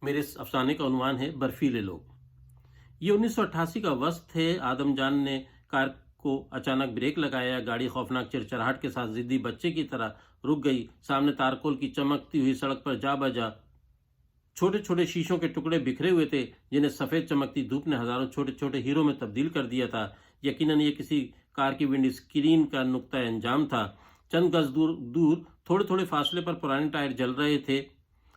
میرے اس افسانے کا عنوان ہے برفیلے لوگ۔ یہ 1988 کا وقت ہے۔ آدم جان نے کار کو اچانک بریک لگایا، گاڑی خوفناک چرچراہٹ کے ساتھ ضدی بچے کی طرح رک گئی۔ سامنے تارکول کی چمکتی ہوئی سڑک پر جا بجا چھوٹے چھوٹے شیشوں کے ٹکڑے بکھرے ہوئے تھے، جنہیں سفید چمکتی دھوپ نے ہزاروں چھوٹے چھوٹے ہیروں میں تبدیل کر دیا تھا۔ یقیناً یہ کسی کار کی ونڈ اسکرین کا نقطہ انجام تھا۔ چند گز دور تھوڑے تھوڑے فاصلے پر پرانے ٹائر جل رہے تھے۔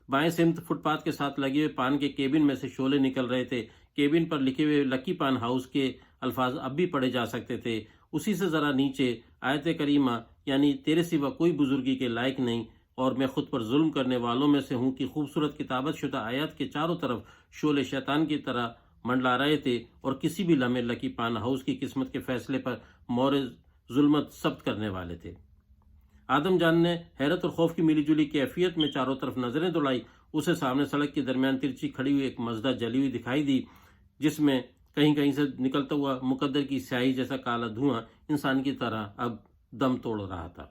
بائیں سمت فٹ پاتھ کے ساتھ لگے ہوئے پان کے کیبن میں سے شعلے نکل رہے تھے۔ کیبن پر لکھے ہوئے لکی پان ہاؤس کے الفاظ اب بھی پڑھے جا سکتے تھے۔ اسی سے ذرا نیچے آیت کریمہ یعنی تیرے سوا کوئی بزرگی کے لائق نہیں اور میں خود پر ظلم کرنے والوں میں سے ہوں کی خوبصورت کتابت شدہ آیات کے چاروں طرف شعلے شیطان کی طرح منڈلا رہے تھے اور کسی بھی لمحے لکی پان ہاؤس کی قسمت کے فیصلے پر مور ظلمت ثبت کرنے والے تھے۔ آدم جان نے حیرت اور خوف کی ملی جلی کیفیت میں چاروں طرف نظریں دوڑائی۔ اسے سامنے سڑک کے درمیان ترچھی کھڑی ہوئی ایک مزدہ جلی ہوئی دکھائی دی، جس میں کہیں کہیں سے نکلتا ہوا مقدر کی سیاہی جیسا کالا دھواں انسان کی طرح اب دم توڑ رہا تھا۔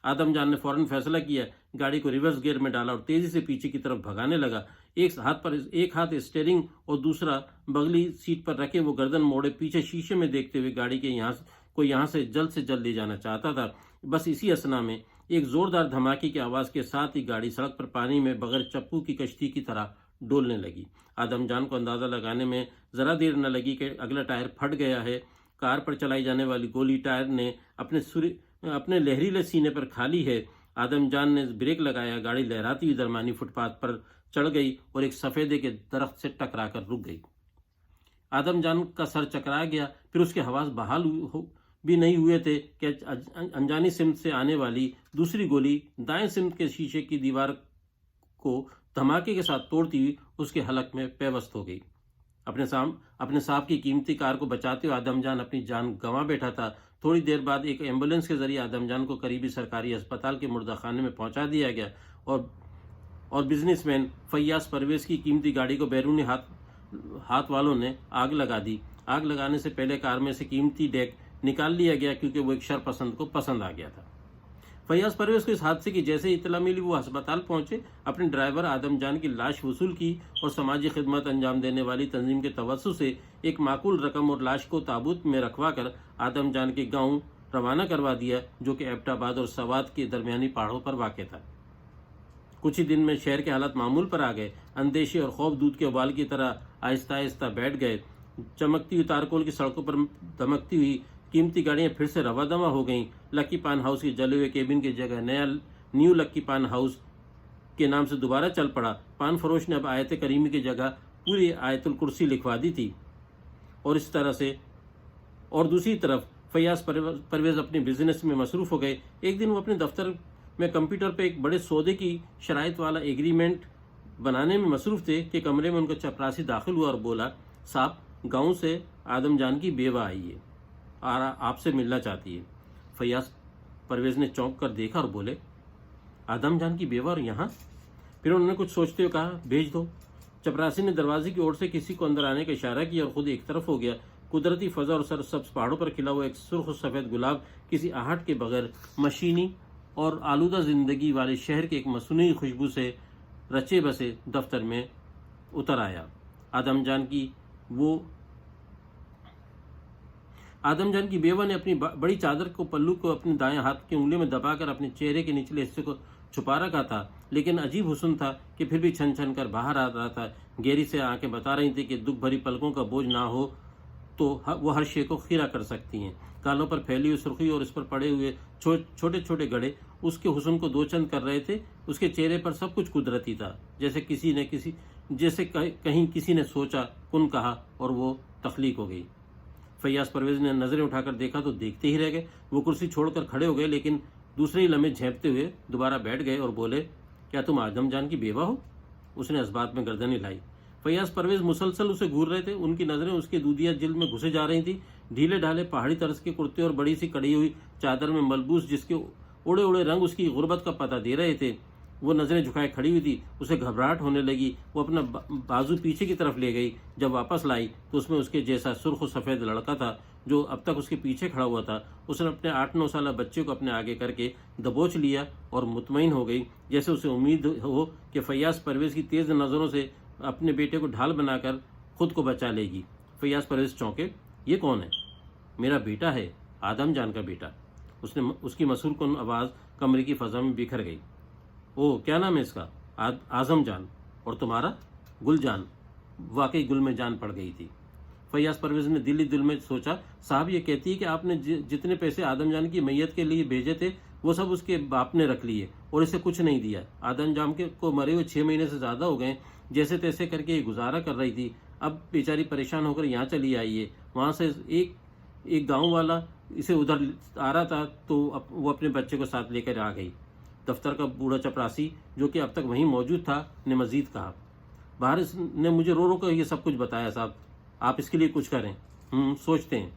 آدم جان نے فوراً فیصلہ کیا، گاڑی کو ریورس گیئر میں ڈالا اور تیزی سے پیچھے کی طرف بھگانے لگا۔ ایک ہاتھ اسٹیئرنگ اور دوسرا بغلی سیٹ پر رکھے وہ گردن موڑے پیچھے شیشے میں دیکھتے ہوئے گاڑی کے یہاں سے جلد لے جانا چاہتا تھا۔ بس اسی اثنا میں ایک زوردار دھماکے کی آواز کے ساتھ ہی گاڑی سڑک پر پانی میں بغیر چپو کی کشتی کی طرح ڈولنے لگی۔ آدم جان کو اندازہ لگانے میں ذرا دیر نہ لگی کہ اگلا ٹائر پھٹ گیا ہے۔ کار پر چلائی جانے والی گولی ٹائر نے اپنے لہریلے سینے پر کھا لی ہے۔ آدم جان نے بریک لگایا، گاڑی لہراتی ہوئی درمیانی فٹ پاتھ پر چڑھ گئی اور ایک سفیدے کے درخت سے ٹکرا کر رک گئی۔ آدم جان کا سر چکرا گیا، پھر اس کے حواس بحال بھی نہیں ہوئے تھے کہ انجانی سمت سے آنے والی دوسری گولی دائیں سمت کے شیشے کی دیوار کو دھماکے کے ساتھ توڑتی ہوئی اس کے حلق میں پیوست ہو گئی۔ اپنے صاحب کی قیمتی کار کو بچاتے ہوئے آدم جان اپنی جان گنوا بیٹھا تھا۔ تھوڑی دیر بعد ایک ایمبولینس کے ذریعے آدم جان کو قریبی سرکاری اسپتال کے مردہ خانے میں پہنچا دیا گیا اور بزنس مین فیاض پرویز کی قیمتی گاڑی کو بیرونی ہاتھ والوں نے آگ لگا دی۔ آگ لگانے سے پہلے کار میں سے قیمتی ڈیک نکال لیا گیا کیونکہ وہ ایک شرپسند کو پسند آ گیا تھا۔ فیاض پرویز کو اس حادثے کی جیسے اطلاع ملی وہ ہسپتال پہنچے، اپنے ڈرائیور آدم جان کی لاش وصول کی اور سماجی خدمت انجام دینے والی تنظیم کے توسط سے ایک معقول رقم اور لاش کو تابوت میں رکھوا کر آدم جان کے گاؤں روانہ کروا دیا، جو کہ ایبٹ آباد اور سوات کے درمیانی پہاڑوں پر واقع تھا۔ کچھ ہی دن میں شہر کے حالات معمول پر آ گئے۔ اندیشے اور خوف دودھ کے ابال کی طرح آہستہ آہستہ بیٹھ گئے۔ چمکتی ہوئی تارکول کی سڑکوں پر دمکتی ہوئی قیمتی گاڑیاں پھر سے رواں دواں ہو گئیں۔ لکی پان ہاؤس کے جلے ہوئے کیبن کی جگہ نیو لکی پان ہاؤس کے نام سے دوبارہ چل پڑا۔ پان فروش نے اب آیت کریمی کی جگہ پوری آیت الکرسی لکھوا دی تھی اور اس طرح سے اور دوسری طرف فیاض پرویز اپنی بزنس میں مصروف ہو گئے۔ ایک دن وہ اپنے دفتر میں کمپیوٹر پہ ایک بڑے سودے کی شرائط والا ایگریمنٹ بنانے میں مصروف تھے کہ کمرے میں ان کا چپراسی داخل ہوا اور بولا، صاحب گاؤں سے آدم جان کی بیوہ آئی ہے اور آپ سے ملنا چاہتی ہے۔ فیاض پرویز نے چونک کر دیکھا اور بولے، آدم جان کی بیوہ اور یہاں؟ پھر انہوں نے کچھ سوچتے ہوئے کہا، بھیج دو۔ چپراسی نے دروازے کی اوٹ سے کسی کو اندر آنے کا اشارہ کیا اور خود ایک طرف ہو گیا۔ قدرتی فضا اور سرسبز پہاڑوں پر کھلا ہوا ایک سرخ و سفید گلاب کسی آہٹ کے بغیر مشینی اور آلودہ زندگی والے شہر کے ایک مصنوعی خوشبو سے رچے بسے دفتر میں اتر آیا۔ آدم جان کی بیوہ نے اپنی بڑی چادر کو پلو کو اپنے دائیں ہاتھ کی انگلیوں میں دبا کر اپنے چہرے کے نچلے حصے کو چھپا رکھا تھا، لیکن عجیب حسن تھا کہ پھر بھی چھن چھن کر باہر آ رہا تھا۔ گہری سے آنکھیں بتا رہی تھی کہ دکھ بھری پلکوں کا بوجھ نہ ہو تو وہ ہر شے کو خیرہ کر سکتی ہیں۔ گالوں پر پھیلی ہوئی سرخی اور اس پر پڑے ہوئے چھوٹے چھوٹے گڑھے اس کے حسن کو دو چند کر رہے تھے۔ اس کے چہرے پر سب کچھ قدرتی تھا، جیسے کہیں کسی نے سوچا، کن کہا اور وہ تخلیق ہو گئی۔ فیاض پرویز نے نظریں اٹھا کر دیکھا تو دیکھتے ہی رہ گئے۔ وہ کرسی چھوڑ کر کھڑے ہو گئے، لیکن دوسرے ہی لمحے جھینپتے ہوئے دوبارہ بیٹھ گئے اور بولے، کیا تم آدم جان کی بیوہ ہو؟ اس نے اس بات میں گردن ہلائی۔ فیاض پرویز مسلسل اسے گھور رہے تھے۔ ان کی نظریں اس کے دودھیا جلد میں گھسے جا رہی تھیں۔ ڈھیلے ڈھالے پہاڑی طرز کے کرتے اور بڑی سی کڑی ہوئی چادر میں ملبوس جس کے اڑے اڑے رنگ اس کی غربت کا پتہ دے رہے تھے۔ وہ نظریں جھکائے کھڑی ہوئی تھی۔ اسے گھبراہٹ ہونے لگی۔ وہ اپنا بازو پیچھے کی طرف لے گئی۔ جب واپس لائی تو اس میں اس کے جیسا سرخ و سفید لڑکا تھا جو اب تک اس کے پیچھے کھڑا ہوا تھا۔ اس نے اپنے 8-9 سالہ بچے کو اپنے آگے کر کے دبوچ لیا اور مطمئن ہو گئی، جیسے اسے امید ہو کہ فیاض پرویز کی تیز نظروں سے اپنے بیٹے کو ڈھال بنا کر خود کو بچا لے گی۔ فیاض پرویز چونکے۔ یہ کون ہے؟ میرا بیٹا ہے، آدم جان کا بیٹا۔ اس کی مسحور کن آواز کمرے کی فضا میں بکھر گئی۔ او، کیا نام ہے اس کا؟ اعظم جان۔ اور تمہارا؟ گل جان۔ واقعی گل میں جان پڑ گئی تھی۔ فیاض پرویز نے دل ہی دل میں سوچا، صاحب یہ کہتی ہے کہ آپ نے جتنے پیسے آدم جان کی میت کے لیے بھیجے تھے وہ سب اس کے باپ نے رکھ لیے اور اسے کچھ نہیں دیا۔ آدم جان کو مرے ہوئے 6 مہینے سے زیادہ ہو گئے، جیسے تیسے کر کے یہ گزارا کر رہی تھی۔ اب بیچاری پریشان ہو کر یہاں چلی آئی ہے۔ وہاں سے ایک گاؤں والا اسے ادھر آ رہا تھا تو وہ اپنے بچے کو ساتھ لے کر آ گئی۔ دفتر کا بوڑھا چپراسی جو کہ اب تک وہیں موجود تھا نے مزید کہا، باہر نے مجھے رو رو کر یہ سب کچھ بتایا صاحب، آپ اس کے لیے کچھ کریں۔ سوچتے ہیں۔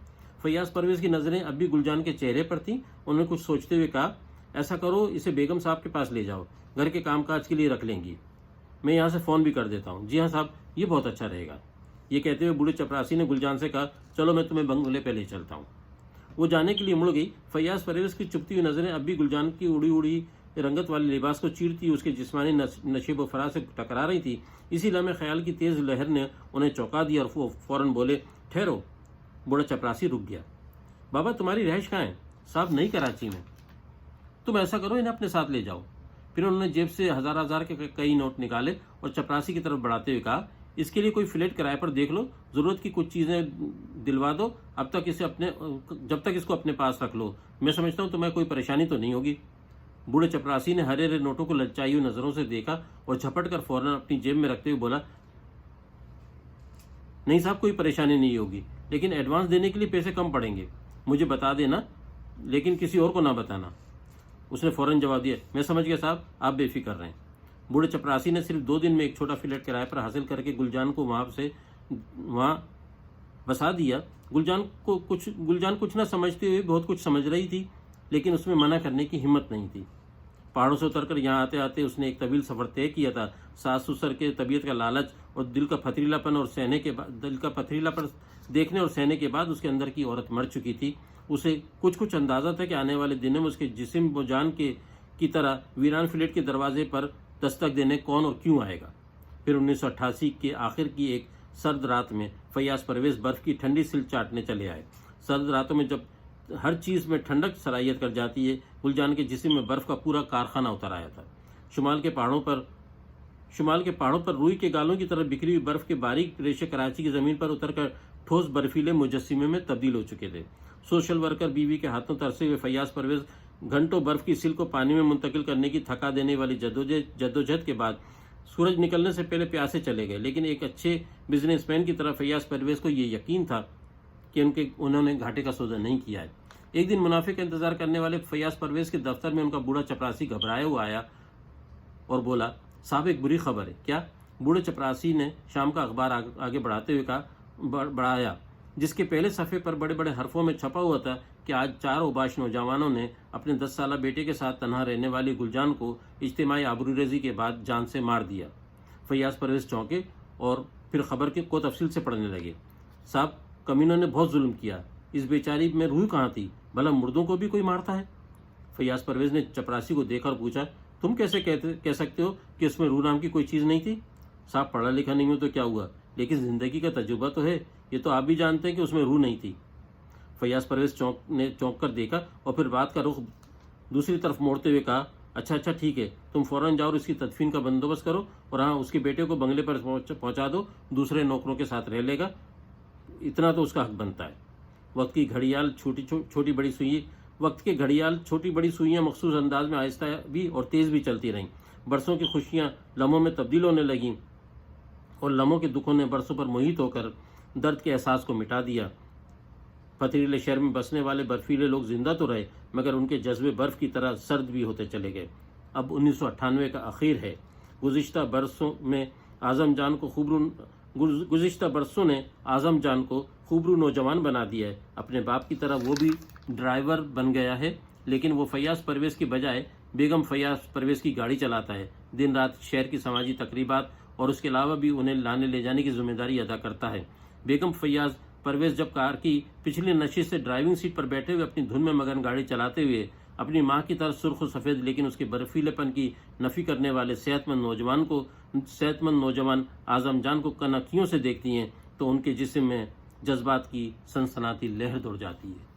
فیاض پرویز کی نظریں اب بھی گلجان کے چہرے پر تھیں۔ انہوں نے کچھ سوچتے ہوئے کہا، ایسا کرو اسے بیگم صاحب کے پاس لے جاؤ، گھر کے کام کاج کے لیے رکھ لیں گی، میں یہاں سے فون بھی کر دیتا ہوں۔ جی ہاں صاحب، یہ بہت اچھا رہے گا۔ یہ کہتے ہوئے بوڑھے چپراسی نے گلجان سے کہا، چلو میں تمہیں بنگلے پہ لے چلتا ہوں۔ وہ جانے کے لیے مڑ گئی۔ فیاض پرویز کی چپتی ہوئی نظریں اب بھی گلجان کی اڑی رنگت والے لباس کو چیرتی اس کے جسمانی نشیب و فراز سے ٹکرا رہی تھی۔ اسی لمحے خیال کی تیز لہر نے انہیں چونکا دیا اور وہ فوراً بولے، ٹھہرو۔ بوڑھا چپراسی رک گیا۔ بابا تمہاری رہائش کہاں ہے؟ صاحب نئی کراچی میں۔ تم ایسا کرو انہیں اپنے ساتھ لے جاؤ۔ پھر انہوں نے جیب سے ہزار کے کئی نوٹ نکالے اور چپراسی کی طرف بڑھاتے ہوئے کہا، اس کے لیے کوئی فلیٹ کرائے پر دیکھ لو، ضرورت کی کچھ چیزیں دلوا دو، جب تک اس کو اپنے پاس رکھ لو۔ میں سمجھتا ہوں تمہیں کوئی پریشانی تو نہیں ہوگی۔ بوڑھے چپراسی نے ہرے نوٹوں کو للچائی ہوئی نظروں سے دیکھا اور جھپٹ کر فوراً اپنی جیب میں رکھتے ہوئے بولا، نہیں صاحب کوئی پریشانی نہیں ہوگی، لیکن ایڈوانس دینے کے لیے پیسے کم پڑیں گے، مجھے بتا دینا لیکن کسی اور کو نہ بتانا۔ اس نے فوراً جواب دیا، میں سمجھ گیا صاحب، آپ بے فکر رہیں۔ بوڑھے چپراسی نے صرف 2 دن میں ایک چھوٹا فلیٹ کرائے پر حاصل کر کے گلجان کو وہاں بسا دیا۔ گلجان کچھ نہ سمجھتے ہوئے بہت کچھ سمجھ رہی تھی، لیکن اس میں منع کرنے کی ہمت نہیں تھی۔ پہاڑوں سے اتر کر یہاں آتے آتے اس نے ایک طویل سفر طے کیا تھا۔ ساس سسر کے طبیعت کا لالچ اور دل کا پتھریلا پن دیکھنے اور سہنے کے بعد اس کے اندر کی عورت مر چکی تھی۔ اسے کچھ اندازہ تھا کہ آنے والے دنوں میں اس کے جسم و جان کی طرح ویران فلیٹ کے دروازے پر دستک دینے کون اور کیوں آئے گا۔ پھر 1988 کے آخر کی ایک سرد رات میں فیاض پرویز برف کی ٹھنڈی سل چاٹنے چلے آئے۔ سرد راتوں میں جب ہر چیز میں ٹھنڈک صلاحیت کر جاتی ہے، گلجان کے جسم میں برف کا پورا کارخانہ اتر آیا تھا۔ شمال کے پہاڑوں پر روئی کے گالوں کی طرح بکھری ہوئی برف کے باریک ریشے کراچی کی زمین پر اتر کر ٹھوس برفیلے مجسمے میں تبدیل ہو چکے تھے۔ سوشل ورکر بیوی کے ہاتھوں ترسے ہوئے فیاض پرویز گھنٹوں برف کی سل کو پانی میں منتقل کرنے کی تھکا دینے والی جدوجہد کے بعد سورج نکلنے سے پہلے پیاسے چلے گئے، لیکن ایک اچھے بزنس مین کی طرح فیاض پرویز کو یہ یقین تھا کہ انہوں نے گھاٹے کا سودا نہیں کیا ہے۔ ایک دن منافع کا انتظار کرنے والے فیاض پرویز کے دفتر میں ان کا بوڑھا چپراسی گھبرایا ہوا آیا اور بولا، صاحب ایک بری خبر ہے۔ کیا؟ بوڑھے چپراسی نے شام کا اخبار آگے بڑھاتے ہوئے بڑھایا، جس کے پہلے صفحے پر بڑے بڑے حرفوں میں چھپا ہوا تھا کہ آج 4 اوباش نوجوانوں نے اپنے 10 سالہ بیٹے کے ساتھ تنہا رہنے والی گلجان کو اجتماعی آبروریزی کے بعد جان سے مار دیا۔ فیاض پرویز چونکے اور پھر خبر کو تفصیل سے پڑھنے لگے۔ صاحب کمینوں نے بہت ظلم کیا، اس بیچاری میں روح کہاں تھی؟ بھلا مردوں کو بھی کوئی مارتا ہے؟ فیاض پرویز نے چپراسی کو دیکھا اور پوچھا، تم کیسے کہہ سکتے ہو کہ اس میں روح نام کی کوئی چیز نہیں تھی؟ صاحب پڑھا لکھا نہیں ہوں تو کیا ہوا، لیکن زندگی کا تجربہ تو ہے، یہ تو آپ بھی جانتے ہیں کہ اس میں روح نہیں تھی۔ فیاض پرویز نے چونک کر دیکھا اور پھر بات کا رخ دوسری طرف موڑتے ہوئے کہا، اچھا ٹھیک ہے، تم فوراً جاؤ اور اس کی تدفین کا بندوبست کرو، اور ہاں اس کے بیٹے کو بنگلے پر پہنچا دو، دوسرے نوکروں کے ساتھ رہ لے گا، اتنا تو اس کا حق بنتا ہے۔ وقت کے گھڑیال چھوٹی بڑی سوئیاں مخصوص انداز میں آہستہ بھی اور تیز بھی چلتی رہیں۔ برسوں کی خوشیاں لمحوں میں تبدیل ہونے لگیں اور لمحوں کے دکھوں نے برسوں پر محیط ہو کر درد کے احساس کو مٹا دیا۔ پتھریلے شہر میں بسنے والے برفیلے لوگ زندہ تو رہے، مگر ان کے جذبے برف کی طرح سرد بھی ہوتے چلے گئے۔ اب 1998 کا اخیر ہے۔ گزشتہ برسوں نے اعظم جان کو خوبرو نوجوان بنا دیا ہے۔ اپنے باپ کی طرح وہ بھی ڈرائیور بن گیا ہے، لیکن وہ فیاض پرویز کی بجائے بیگم فیاض پرویز کی گاڑی چلاتا ہے، دن رات شہر کی سماجی تقریبات اور اس کے علاوہ بھی انہیں لانے لے جانے کی ذمہ داری ادا کرتا ہے۔ بیگم فیاض پرویز جب کار کی پچھلی نشست سے ڈرائیونگ سیٹ پر بیٹھے ہوئے اپنی دھن میں مگن گاڑی چلاتے ہوئے اپنی ماں کی طرح سرخ و سفید لیکن اس کے برفیلے پن کی نفی کرنے والے صحت مند نوجوان اعظم جان کو کن اکھیوں سے دیکھتی ہیں تو ان کے جسم میں جذبات کی سنسناتی لہر دوڑ جاتی ہے۔